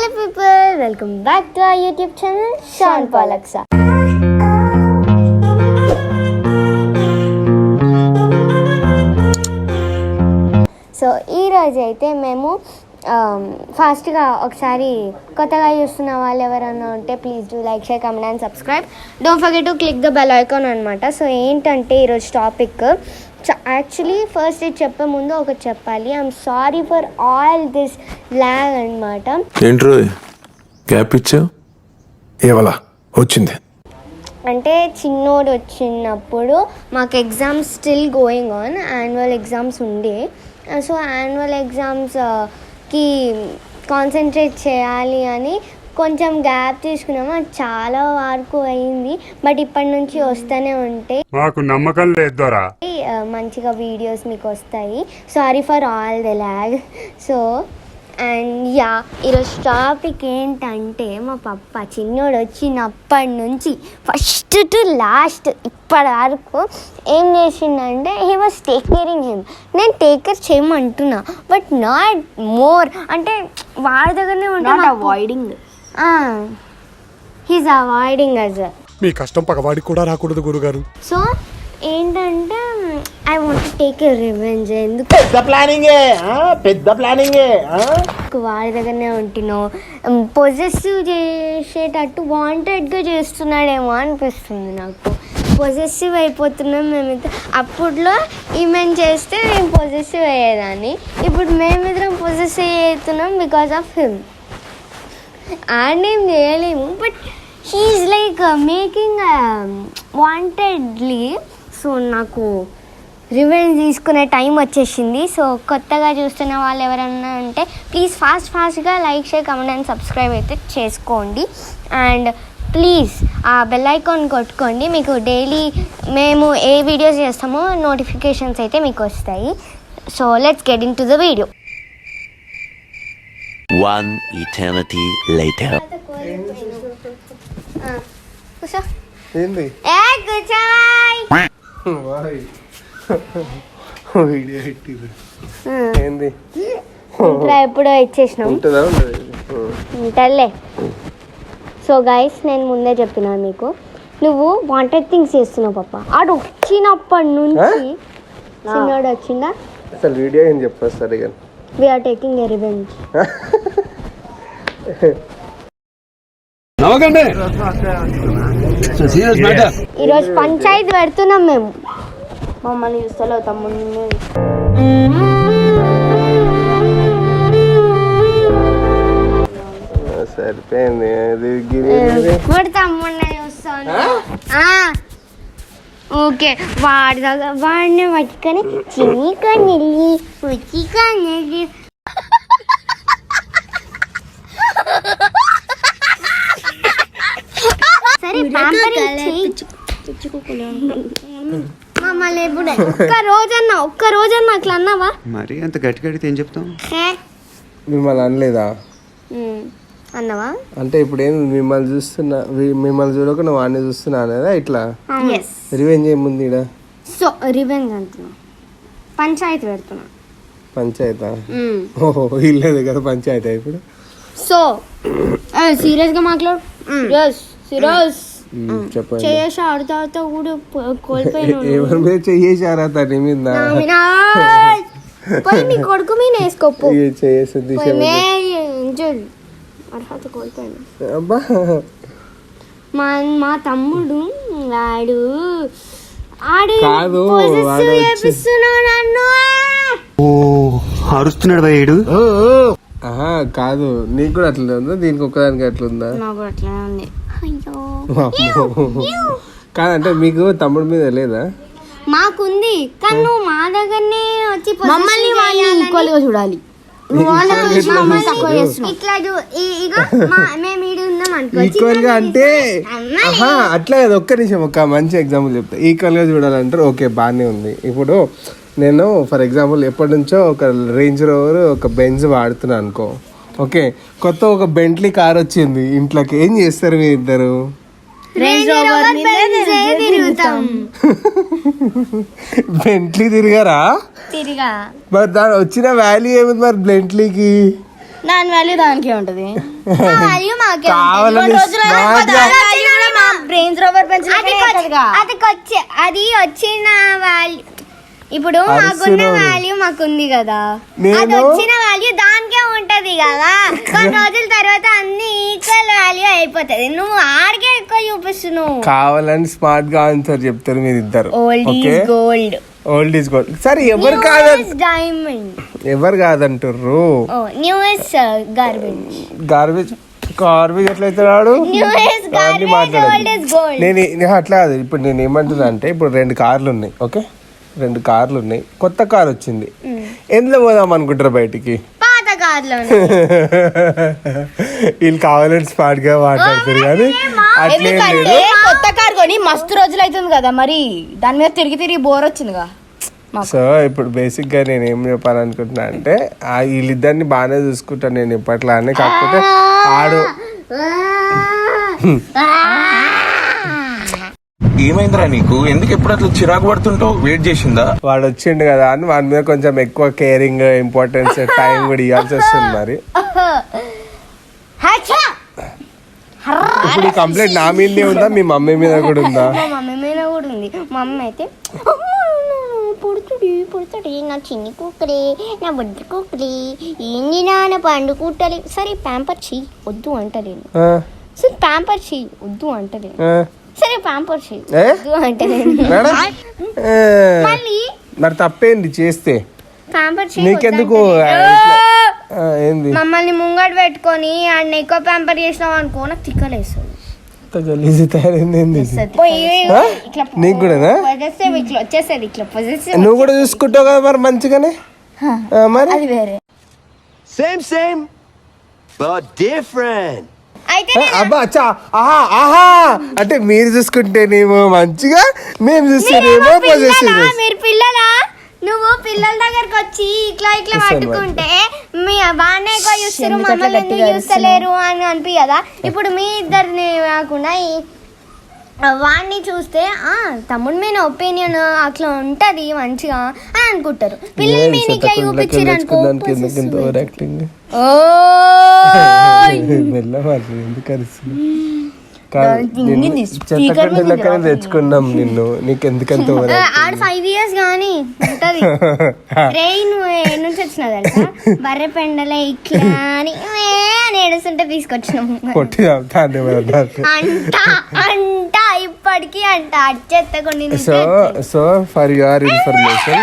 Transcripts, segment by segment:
Hello people, welcome back to our YouTube channel Sean Palaksa. So ఈరోజు అయితే మేము ఫాస్ట్గా ఒకసారి కొత్తగా చూస్తున్న వాళ్ళు ఎవరైనా ఉంటే please do like share comment and subscribe. Don't forget to click the bell icon అనమాట. సో ఏంటంటే ఈరోజు టాపిక్ యాక్చువల్లీ ఫస్ట్ ఇది చెప్పే ముందు ఒకటి చెప్పాలి. I'm sorry for all this lag అనమాట. ఏంట్రో గ్యాప్ ఇచ్చావు ఏవలా వచ్చింది అంటే చిన్నోడు వచ్చినప్పుడు మాకు exams still going on, annual exams ఉండే. సో యాన్యువల్ ఎగ్జామ్స్కి కాన్సన్ట్రేట్ చేయాలి అని కొంచెం గ్యాప్ తీసుకున్నాము. అది చాలా వరకు అయింది, బట్ ఇప్పటి నుంచి వస్తూనే ఉంటాయి. మాకు నమ్మకం లేదురా, మంచిగా వీడియోస్ మీకు వస్తాయి. Sorry for all the lag. So and yeah, ఈరోజు టాపిక్ ఏంటంటే మా పప్ప చిన్నోడు వచ్చినప్పటి నుంచి ఫస్ట్ టు లాస్ట్ ఇప్పటి వరకు ఏం చేసిండంటే he was take caring him. నేను టేక్ కేర్ చేయమంటున్నా, బట్ నాట్ మోర్. అంటే వాడి దగ్గరనే ఉంటాను, అవాయిడింగ్. He's avoiding us. మీ కష్టం పగవాడికి కూడా రాకూడదు గురుగారు. సో ఏంటంటే I want take a revenge. ఎందుకు పెద్ద ప్లానింగే వాడి దగ్గరనే ఉంటున్నావు, పొజెసివ్ చేసేటట్టు వాంటెడ్గా చేస్తున్నాడేమో అనిపిస్తుంది నాకు. పొజెసివ్ అయిపోతున్నాం మేమైతే. అప్పుడులో ఈమెన్ చేస్తే మేము పొజెసివ్ అయ్యేదాన్ని, ఇప్పుడు మేమిద్దరం పొజెసివ్ అవుతున్నాం బికాస్ ఆఫ్ హిమ్. అండ్ ఏం చేయలేము, but he's like making wantedly. So నాకు రివెంజ్ తీసుకునే టైం వచ్చేసింది. సో కొత్తగా చూస్తున్న వాళ్ళు ఎవరన్నా అంటే ప్లీజ్ ఫాస్ట్గా like share comment and subscribe అయితే చేసుకోండి. అండ్ ప్లీజ్ ఆ బెల్ ఐకాన్ కొట్టుకోండి. మీకు డైలీ మేము ఏ వీడియోస్ చేస్తామో నోటిఫికేషన్స్ అయితే మీకు వస్తాయి. So let's get in to the video. One eternity later. ఏంది వీడియో పెట్టిరు ఏంది ఎప్పుడో ఇచ్చేసినాం ఉంటలే. సో గైస్, నేను ముందే చెప్పినాను మీకు, నువ్వు వాంటెడ్ థింగ్స్ చేస్తున్నావు పప్ప. ఆడు వచ్చినప్పటి నుంచి చిన్నోడు వచ్చిందా అసలు వీడియో ఏం చెప్పారు సరే కానీ వీఆర్ టేకింగ్ ఎ రివెంజ్. ఈరోజు పంచాయతీ పెడుతున్నాం మేము. మమ్మల్ని చూస్తలేవు తమ్ముడిని. సరిపోయింది తమ్ముడిని చూస్తాను. ఓకే, వాడిని పట్టుకొని చినికొని ఉచికొని సరే మమ్మల్ని ఎప్పుడే ఒక్క రోజన్నా అట్లా అన్నావా? మరి అంత గట్టి గడితే ఏం చెప్తాం? మిమ్మల్ని అనలేదా? అన్నావా? అంటే ఇప్పుడు ఏం మిమ్మల్ని చూడకుండా వాడిని చూస్తున్నా అనేదా ఇట్లా రివెంజ్ ఏముంది ఇక్కడ? సో రివెంజ్ అంటున్నా, పంచాయతీ పెడుతున్నా. పంచాయతా? ఓహో, ఇల్లేదు కదా పంచాయతీ ఇప్పుడు. సో సీరియస్ గా మాట్లాడు. సీరియస్ చెప్పండి. చేసి ఆడుతా కూడా కోల్పోయినా. ఎవరి మీద చేసారా తన మీద? నీ కొడుకు మీద వేసుకోపు. చేసింది అర్హత కోల్పోయాను. అబ్బా, మా తమ్ముడు ఆడు నన్ను అరుస్తున్నాడు భయ్యుడు. కాదు, నీకు కూడా అట్లా ఉందా? దీనికి ఒక్కదానికి అట్లా ఉందా? నాకు అట్లా ఉంది. కాదంటే మీకు తమ్ముడి మీద లేదా? మాకుంది, కానీ నువ్వు మా దగ్గరనే వచ్చి ఈక్వల్ గా అంటే అట్లా కదా. ఒక్క నిమిషం, ఒక మంచి ఎగ్జాంపుల్ చెప్తా. ఈక్వల్ గా చూడాలంటారు, ఓకే బాగానే ఉంది. ఇప్పుడు నేను ఫర్ ఎగ్జాంపుల్ ఎప్పటి నుంచో ఒక రేంజ్ రోవర్, ఒక బెంజ్ వాడుతున్నా అనుకో. ఓకే, కొత్త ఒక బెంట్లీ కార్ వచ్చింది ఇంట్లోకి. ఏం చేస్తారు మీ ఇద్దరు? బెంట్లీ తిరిగారా? మరి దాని వచ్చిన వాల్యూ ఏముంది మరి బెంట్లీకి? దాని వాల్యూ దానికే ఉంటది. వాల్యూ మాకే కావాలని smart గా రేంజ్ రోవర్ పెన్సిల్ అది వచ్చిన వాల్యూ ఇప్పుడు మాకున్న వాల్యూ మాకుంది కదా, అది వచ్చిన వాల్యూ దానికే ఉంటది కదా. కొన్ని రోజుల తర్వాత అన్ని ఈక్వల్ వాల్యూ అయిపోతది. నువ్వు ఆడికే ఎక్కువ చూపిస్తున్నావు. కావాలని స్మార్ట్ గా ఆన్సర్ చెప్తారు మీరు ఇద్దరు. Old is gold. Old is gold. సరే ఎవరు డైమండ్ ఎవరు కాదంటారు? New is garbage. గార్బేజ్ ఎట్లయితే రాడు new is garbage, old is gold. నేను అట్లా కాదు. ఇప్పుడు నేను ఏమంటున్నా అంటే, ఇప్పుడు 2 కార్లు ఉన్నాయి. ఓకే, 2 కార్లు ఉన్నాయి. కొత్త కార్ వచ్చింది. ఎందులో పోదాం అనుకుంటారు బయటికి? పాత కార్లో. వీళ్ళు కావాలని స్మార్ట్ గా మాట్లాడతారు కానీ అట్లే లేదు. కొత్త కార్ కొని మస్తు రోజులు అవుతుంది కదా, మరి దాని మీద తిరిగి బోర్ వచ్చిందిగా. సో ఇప్పుడు బేసిక్ గా నేను ఏం చెప్పాలనుకుంటున్నా అంటే, వీళ్ళిద్దరిని బాగానే చూసుకుంటాను నేను ఇప్పట్లా అని. కాకపోతే ఆడు ఏమైందిరా నీకు? ఎందుకు ఎప్పుడు అట్లా చిరాకు పడుతుంటావు? వెయిట్ చేసిందా? వాడు వచ్చిండు కదా అని వాడి మీద కొంచెం ఎక్కువ కేరింగ్, ఇంపార్టెన్స్, టైం కూడా ఇవ్వాల్సి వస్తుంది. మరి ఇప్పుడు ఈ కంప్లైంట్ నా మీదే ఉందా, మీ మమ్మీ మీద కూడా ఉందా? మా మమ్మీ మీద కూడా ఉంది. మా అమ్మ అయితే పుడుతుడి నా చిన్ని కుక్కరే, నా బుడ్డి కుక్కరే, ఏంది నాన్న పండు కుట్టలే. సరే ప్యాంపర్ చెయ్యి, వద్దు అంటలేను. సరే ప్యాంపర్ చెయ్యి, వద్దు అంటలేను. సరే ప్యాంపర్ చెయ్యి, వద్దు అంటలేను. మళ్ళీ మరి తప్పేంది చేస్తే? ప్యాంపర్ చెయ్యి నీకెందుకు ఏంది? మమ్మల్ని ముంగడు పెట్టుకొని ఆడిని ఎక్కువ ప్యాంపర్ చేసినావు అనుకో, నాకు తిక్కలేస్తుంది. గలీజీ తయారైంది. నీకు కూడానా? వచ్చేసేది ఇట్లా పొజిషన్. నువ్వు కూడా చూసుకుంటావు కదా మరి మంచిగానే. మరి అది వేరే. Same, but different. అయితే అబ్బా అచ్చా, ఆహా అంటే మీరు చూసుకుంటేనేమో మంచిగా, మేము చూస్తేనేమో పొజిషన్. మీరు పిల్లలా? నువ్వు పిల్లల దగ్గరకు వచ్చి ఇట్లా ఇట్లా పట్టుకుంటే మీ బాగానే ఎక్కువ చూస్తారు, మమ్మల్ని ఎందుకు చూస్తలేరు అని అనిపి కదా. ఇప్పుడు మీ ఇద్దరిని కాకుండా వాడిని చూస్తే తమ్ముడు మీద ఒపీనియన్ అట్లా ఉంటది మంచిగా అని అనుకుంటారు. పిల్లలు మీద ఇట్లా చూపించారు అనుకో, తెచ్చుకున్నాం నిన్ను, నీకెందుకంత 5 years గానీ ఉంటది. ట్రైన్ నుంచి వచ్చినదంట, బర్రె పెండలే ఇట్లా అని ఏడుస్తుంటే తీసుకొచ్చినాము. అంట ఇప్పటికి అంట అచ్చెత్తకొని. So for your information,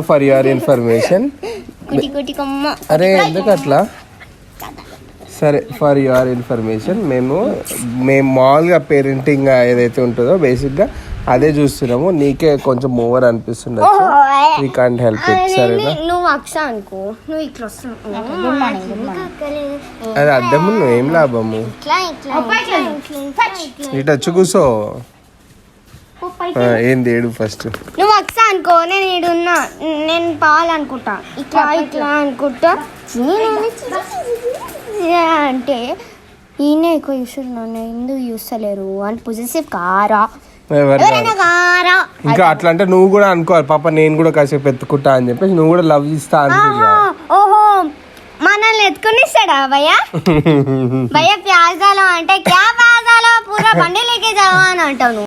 for your information, అరే ఎందుకు అట్లా? సరే, ఫర్ యువర్ ఇన్ఫర్మేషన్, మేము మామూలుగా పేరెంటింగ్ ఏదైతే ఉంటుందో బేసిక్గా అదే చూస్తున్నాము. నీకే కొంచెం ఓవర్ అనిపిస్తుండొచ్చు, వీ కాంట్ హెల్ప్ ఇట్. సరేనా? నువ్వు అక్ష అనుకో, నువ్వు ఇట్లా అది అర్థము, నువ్వేం లాభము? ఇటు వచ్చి కూర్చో. ఏంది ఏడు ఫస్ట్? నువ్వు అక్ష అనుకో, నేను ఈడున్నా, నేను పాలనుకుంటా, ఇట్లా ఇట్లా అనుకుంటా అంటే ఈయన ఎక్కువ చూస్తున్నాను, ఎందుకు చూస్తలేరు అని పొజిటివ్ కారా? ఇంకా అట్లా అంటే నువ్వు కూడా అనుకోవాలి, పాప నేను కూడా కాసేపు ఎత్తుకుంటా అని చెప్పేసి నువ్వు కూడా లవ్ ఇస్తా అనుకుంటా. ఓహో, మనల్ని ఎత్తుకునిస్తాడా భయ్యా? భయ్యా ప్యాజాలో అంటే క్యా ప్యాజాలో పూరా బండి లేకే జావా అని అంటావు.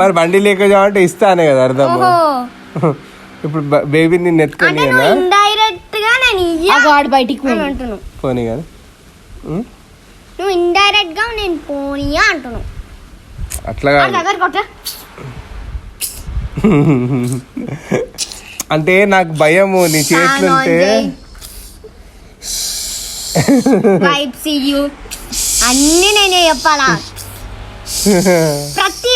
మరి బండి లేక అంటే ఇస్తానే కదా అర్థం. ఇప్పుడు బేబీ నిన్ను ఎత్తుకొని ఇండైరెక్ట్ గా నేను బయటికి అంటున్నావు, పోనీ కానీ నువ్వు ఇండైరెక్ట్ గా నేను పోనీయా అంటున్నావు. అట్లా అంటే నాకు భయము నీ చేతులుంటే. అన్ని నేనే చెప్పాలా? ప్రతి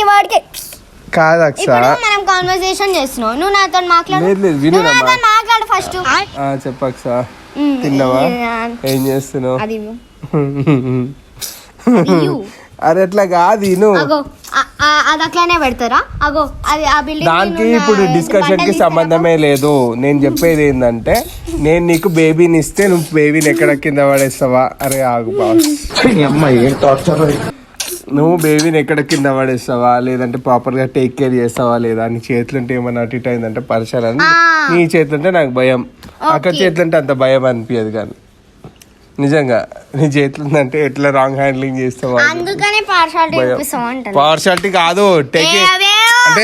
వర్డ్ కి కాదు అక్ష, మనం కాన్వర్సేషన్ చేస్తున్నావు, నువ్వు నాతో మాట్లాడు ఫస్ట్. చెప్పు అక్ష, తిన్నావా? ఏం చేస్తున్నావు? అరే అట్లా కాదు, అది అట్లానే పెడతారా? అగో అది ఆ బిల్డింగ్. దానికి ఇప్పుడు డిస్కషన్ కి సంబంధమే లేదు. నేను చెప్పేది ఏంటంటే, నేను నీకు బేబీని ఇస్తే నువ్వు బేబీని ఎక్కడ కింద పడేస్తావా? అరే ఆగు బాస్, నువ్వు బేబీని ఎక్కడ కింద పడేస్తావా లేదంటే ప్రాపర్గా టేక్ కేర్ చేస్తావా లేదా నీ చేతులుంటే ఏమన్నా అటు ఇటు అయిందంటే పరిసర నీ చేతులుంటే నాకు భయం, అక్కడ చేతులుంటే అంత భయం అనిపించదు. కానీ నిజంగా నీ చేతులు ఉందంటే ఎట్లా రాంగ్ హ్యాండ్లింగ్ చేస్తావా, అందుకనే పార్షాలిటీ చూపిస్తావు అంటాను. పార్షాలిటీ కాదు, టేక్ అంటే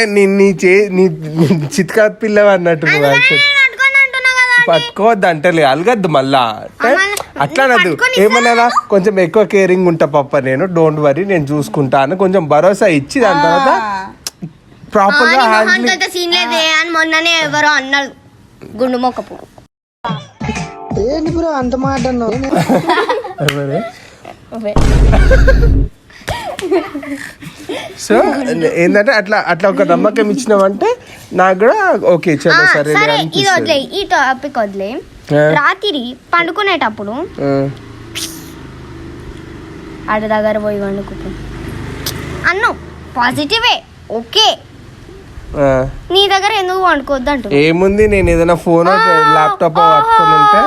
నీ చిత్కా పిల్లవి అన్నట్టు నువ్వు పట్టుకోవద్దు అంటలే, అలగద్దు మళ్ళా అట్లా అనద్దు. ఏమన్నా కొంచెం ఎక్కువ కేరింగ్ ఉంటా పప్ప, నేను డోంట్ వరీ నేను చూసుకుంటాను కొంచెం భరోసా ఇచ్చి దాని తర్వాత ప్రాపర్ గా హ్యాండిల్. సీన్ లేదే అని మొన్ననే ఎవరో అన్నారు గుండు మొక్కపో. సో ఏంటంటే అట్లా అట్లా ఒక నమ్మకం ఇచ్చినావంటే నాకు కూడా ఓకే చలో సరే. ఇది వదిలే, ఈ టాపిక్ వదిలే. రాత్రి పండుకునేటప్పుడు ఆడ దగ్గర పోయి వండుకుంటాం అన్ను పాజిటివే, ఓకే. నీ దగ్గర ఎందుకు వండుకోవద్దు అంటు ఏముంది, నేను ఏదైనా ఫోన్ ల్యాప్టాప్ పట్టుకొని ఉంటే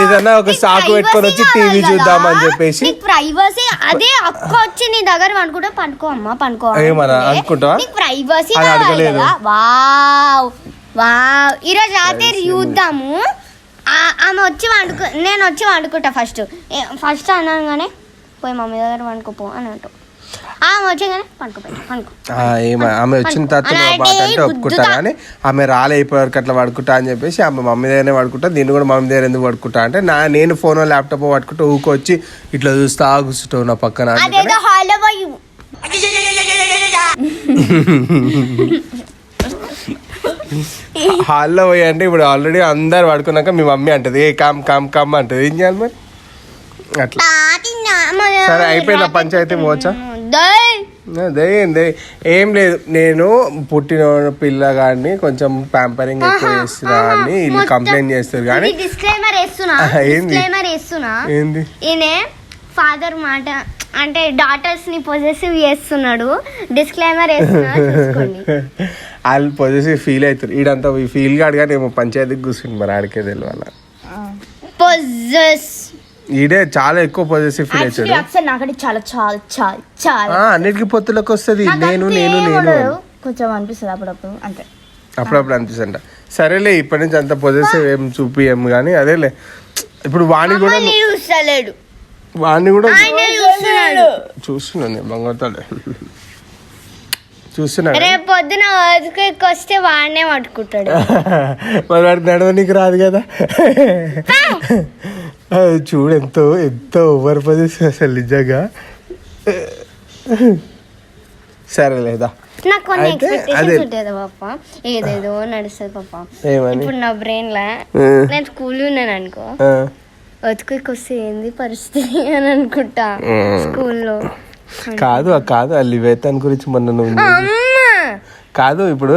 ఏదైనా ఒక సాకు పెట్టుకొని వచ్చి టీవీ చూద్దామని చెప్పేసి ప్రైవసీ. అదే అక్క వచ్చి నీ దగ్గర వండుకుంటే పండుకో అమ్మా పండుకో ఏమన్నా అనుకుంటావా, ప్రైవసీ. అడగలేదు. వావ్ వావ్, ఈరోజు రాత్రి చూద్దాము. ఆమె వచ్చి నేను వచ్చి వండుకుంటా. ఫస్ట్ అనగానే పోయి మమ్మీ దగ్గర వండుకోపో అని అంటావు. ఆమె వచ్చేగానే పండుకో. ఆమె వచ్చిన తర్వాత మాట అంటే ఒప్పుకుంటా, కానీ ఆమె రాలే ఇప్పటివరకు అట్లా పడుకుంటా అని చెప్పేసి ఆమె మమ్మీ దగ్గరనే పడుకుంటా. దీన్ని కూడా మమ్మీ దగ్గర ఎందుకు పడుకుంటా అంటే నేను ఫోన్ ల్యాప్టాప్ పట్టుకుంటూ ఊకొచ్చి ఇట్లా చూస్తా కూర్చుంటావు నా పక్కన. హాల్లో పోయి అంటే ఇప్పుడు ఆల్రెడీ అందరు పడుకున్నాక మీ మమ్మీ అంటది ఏ కమ్ అంటది. ఏం చేయాలి మరి అట్లా? సరే అయిపోయిందా పంచాయతీ పోవచ్చా? ఏం లేదు, నేను పుట్టిన పిల్లగాడిని కొంచెం ప్యాంపరింగ్ ఎక్కువ చేస్తున్నా అని వీళ్ళు కంప్లైంట్ చేస్తారు. కానీ ఏంది ఈయనే ఫాదర్ మాట అంటే డాటర్స్ ని పొజెసివ్ చేస్తున్నాడు. డిస్క్లైమర్ వాళ్ళు పొజెసివ్ ఫీల్ అవుతారు. ఈడంతా ఫీల్ కాడు కానీ ఏమో పంచాయతీకి కూర్చుంది మరి ఆడికే తెలియాల. ఈడే చాలా ఎక్కువ పొజెసివ్ ఫీల్ అవుతాడు. అన్నిటికీ పొత్తులకు వస్తుంది నేను కొంచెం అనిపిస్తుంది అప్పుడప్పుడు, అంతే అప్పుడప్పుడు అనిపిస్తుంట. సరేలే ఇప్పటి నుంచి అంత పొజెసివ్ ఏం చూపియము కానీ అదేలే. ఇప్పుడు వాణి కూడా చూస్తున్నాను బంగారుతాడు చూస్తున్నాడు. రేపు పొద్దున వస్తే వాడినే పట్టుకుంటాడు. మరి వాడికి నడవనీకి రాదు కదా. చూడు ఎంతో ఓవర్ పొజిషన్ అసలు నిజంగా. సరేలేదా నాకు కొన్ని ఎక్స్పెక్టేషన్స్ ఉంటాయి పాప, ఏదేదో నడుస్తుంది పాప. ఇప్పుడు నా బ్రెయిన్ లా నేను స్కూల్ ఉన్నాను అనుకో, బతుకుకి వస్తే ఏంది పరిస్థితి అని అనుకుంటా స్కూల్లో. కాదు ఆ లివేతన్ గురించి మొన్న నువ్వు కాదు ఇప్పుడు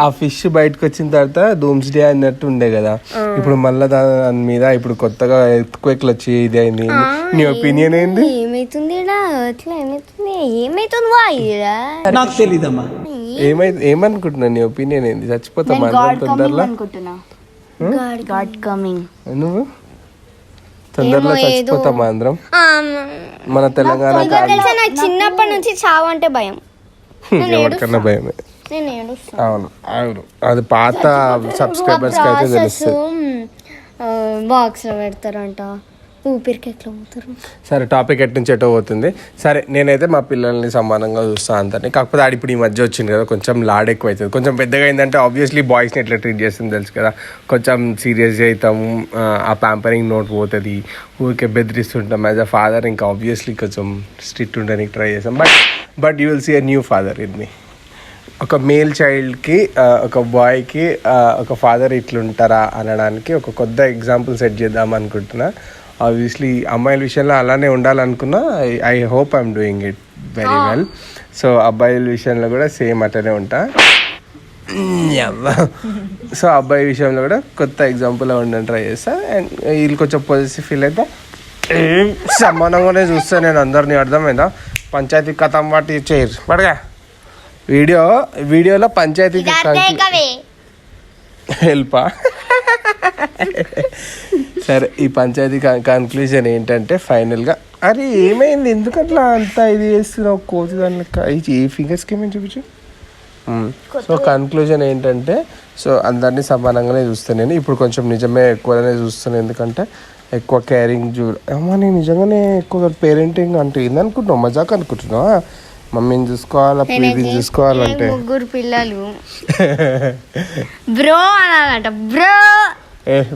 ఆ ఫిష్ బయటకు వచ్చిన తర్వాత డూమ్స్ డే అన్నట్టు ఉండే కదా. ఇప్పుడు మళ్ళీ దాని మీద ఇప్పుడు కొత్తగా ఎర్త్క్వేక్లు వచ్చి ఇది అయింది. నీ ఒపీనియన్ ఏంది? ఏమైతుంది నాకు తెలీదమ్మా. ఏమనుకుంటున్నా నీ ఒపీనియన్ ఏంది? చచ్చిపోతాం తొందరలో. నువ్వు తొందరలో చచ్చిపోతామా అందరం మన తెలంగాణ? చిన్నప్పటి నుంచి చావు అంటే భయం. ఎవరికన్నా భయమే. అవును అది పాత సబ్స్క్రైబర్స్ కి అయితే తెలుస్తుంది. బాక్స్ లో పెడతారంట, ఊపిరికి ఎట్లా పోతారు. సరే టాపిక్ ఎటు నుంచి ఎటో పోతుంది. సరే నేనైతే మా పిల్లల్ని సమానంగా చూస్తాను అంతని. కాకపోతే ఆడి ఇప్పుడు ఈ మధ్య వచ్చింది కదా కొంచెం లాడ్ ఎక్కువ అవుతుంది. కొంచెం పెద్దగా అయిందంటే ఆబ్వియస్లీ బాయ్స్ని ఎట్లా ట్రీట్ చేస్తుంది తెలుసు కదా. కొంచెం సీరియస్గా అవుతాము, ఆ ప్యాంపరింగ్ నోట్ పోతుంది, ఊరికే బెదిరిస్తుంటాం. యాజ్ అ ఫాదర్ ఇంకా ఆబ్వియస్లీ కొంచెం స్ట్రిక్ట్ ఉండడానికి ట్రై చేస్తాం. But you will see a new father in me. ఒక మేల్ చైల్డ్కి ఒక బాయ్కి ఒక ఫాదర్ ఇట్లుంటారా అనడానికి ఒక కొత్త ఎగ్జాంపుల్ సెట్ చేద్దాం అనుకుంటున్నా. ఆబ్వియస్లీ అమ్మాయిల విషయంలో అలానే ఉండాలనుకున్నా. I hope I'm doing it very well. So అబ్బాయిల విషయంలో కూడా సేమ్ అట్లనే ఉంటా. సో అబ్బాయి విషయంలో కూడా కొత్త ఎగ్జాంపుల్ ఉండని ట్రై చేస్తా. అండ్ వీళ్ళు కొంచెం పాజిటివ్ ఫీల్ అయితే ఏం సమానంగానే చూస్తా నేను అందరినీ. అర్థమైందా? పంచాయతీ కథం వాటి చేయరు పడగా వీడియోలో పంచాయతీ హెల్పా సరే ఈ పంచాయతీ కన్క్లూజన్ ఏంటంటే ఫైనల్గా అరే ఏమైంది ఎందుకట్లా అంతా ఇది చేస్తున్నావు కోతి దాని లెక్క ఏ ఫింగర్స్కి ఏమేమి చూపించు. సో కన్క్లూజన్ ఏంటంటే సో అందరినీ సమానంగానే చూస్తాను నేను. ఇప్పుడు కొంచెం నిజమే ఎక్కువగానే చూస్తాను, ఎందుకంటే ఎక్కువ కేరింగ్ అమ్మా నేను నిజంగానే ఎక్కువ పేరెంటింగ్ అంటే ఏందనుకుంటున్నావు, మజాక్ అనుకుంటున్నావా? మమ్మీని చూసుకోవాలా ప్రీతిని చూసుకోవాలంటే ముగ్గురు పిల్లలు బ్రో అనాలంట బ్రో.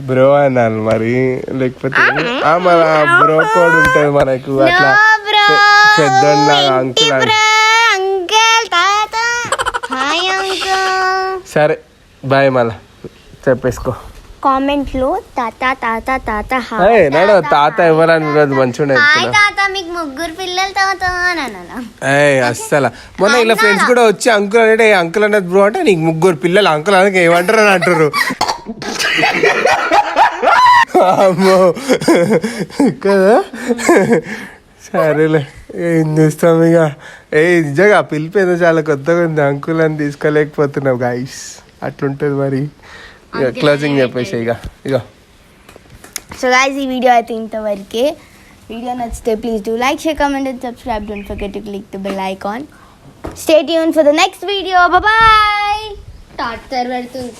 బ్రో అన్నాను మరి, లేకపోతే మన బ్రో కోడ్ ఉంటుంది మనకు అట్లా పెద్దలాగా అంకుల్. సరే బాయ్, మళ్ళా చెప్పేసుకో కామెంట్లో తాత తాత తాత నాడు తాత ఎవరని రోజు మంచిగా తాత మీకు ముగ్గురు పిల్లలు తాత అస్సలు. మొన్న ఇలా ఫ్రెండ్స్ కూడా వచ్చి అంకుల్ అంటే అంకుల్ అనేది బ్రో అంటే నీకు ముగ్గురు పిల్లలు అంకుల్ అనక ఏమంటారు అని అంటారు. అమ్మో కదా, సరేలే ఏం చేస్తాం ఇక. నిజంగా పిలిపేదో చాలా కొత్తగా ఉంది, అంకుల్ అని తీసుకోలేకపోతున్నావు గైస్, అట్లుంటుంది మరి. క్లోజింగ్ చెప్పేసి ఇక. సో గైస్ ఈ వీడియో అయితే ఇంతవరకే. వీడియో నచ్చితే please do like, share, comment and subscribe. Don't forget to click the bell icon. Stay tune for the next video. Bye. టాటర్ పెడుతుంది.